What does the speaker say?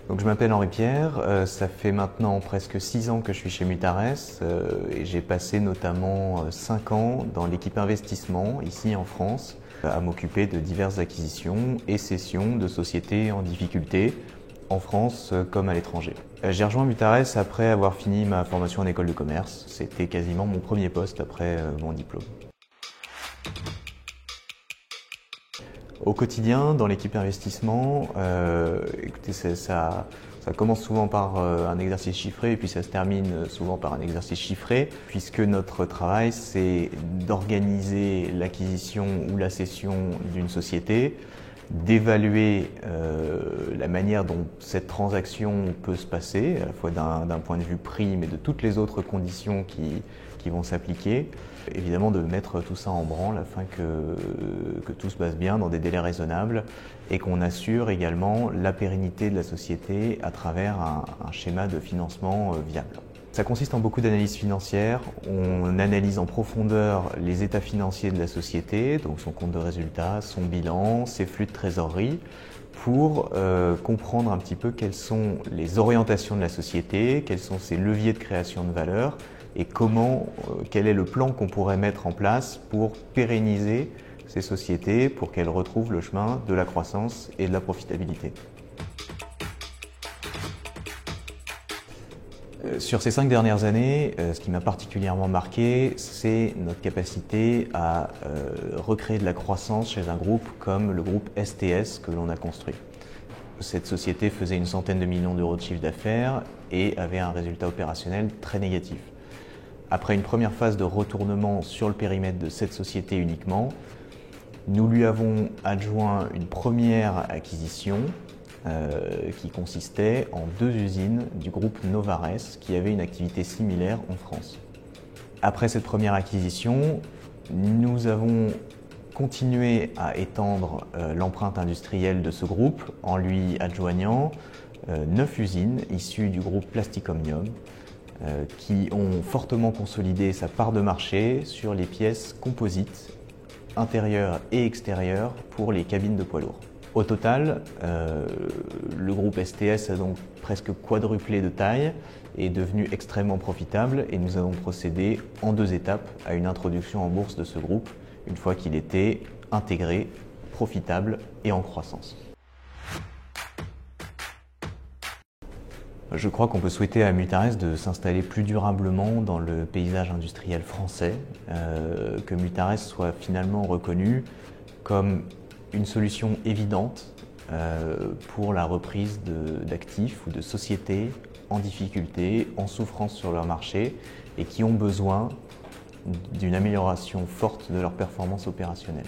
Donc je m'appelle Henri Pierre, ça fait maintenant presque 6 ans que je suis chez Mutares et j'ai passé notamment 5 ans dans l'équipe investissement ici en France à m'occuper de diverses acquisitions et cessions de sociétés en difficulté en France comme à l'étranger. J'ai rejoint Mutares après avoir fini ma formation en école de commerce, c'était quasiment mon premier poste après mon diplôme. Au quotidien, dans l'équipe investissement, écoutez, ça commence souvent par un exercice chiffré et puis ça se termine souvent par un exercice chiffré, puisque notre travail, c'est d'organiser l'acquisition ou la cession d'une société, d'évaluer la manière dont cette transaction peut se passer, à la fois d'un point de vue prix, mais de toutes les autres conditions qui vont s'appliquer. Évidemment de mettre tout ça en branle afin que tout se passe bien dans des délais raisonnables et qu'on assure également la pérennité de la société à travers un schéma de financement viable. Ça consiste en beaucoup d'analyses financières. On analyse en profondeur les états financiers de la société, donc son compte de résultat, son bilan, ses flux de trésorerie, pour comprendre un petit peu quelles sont les orientations de la société, quels sont ses leviers de création de valeur et quel est le plan qu'on pourrait mettre en place pour pérenniser ces sociétés, pour qu'elles retrouvent le chemin de la croissance et de la profitabilité. Sur ces 5 dernières années, ce qui m'a particulièrement marqué, c'est notre capacité à recréer de la croissance chez un groupe comme le groupe STS que l'on a construit. Cette société faisait une centaine de millions d'euros de chiffre d'affaires et avait un résultat opérationnel très négatif. Après une première phase de retournement sur le périmètre de cette société uniquement, nous lui avons adjoint une première acquisition qui consistait en 2 usines du groupe Novares qui avait une activité similaire en France. Après cette première acquisition, nous avons continué à étendre l'empreinte industrielle de ce groupe en lui adjoignant 9 usines issues du groupe Plastic Omnium qui ont fortement consolidé sa part de marché sur les pièces composites intérieures et extérieures pour les cabines de poids lourds. Au total, le groupe STS a donc presque quadruplé de taille et est devenu extrêmement profitable et nous avons procédé en 2 étapes à une introduction en bourse de ce groupe une fois qu'il était intégré, profitable et en croissance. Je crois qu'on peut souhaiter à Mutares de s'installer plus durablement dans le paysage industriel français, que Mutares soit finalement reconnu comme une solution évidente pour la reprise d'actifs ou de sociétés en difficulté, en souffrance sur leur marché et qui ont besoin d'une amélioration forte de leur performance opérationnelle.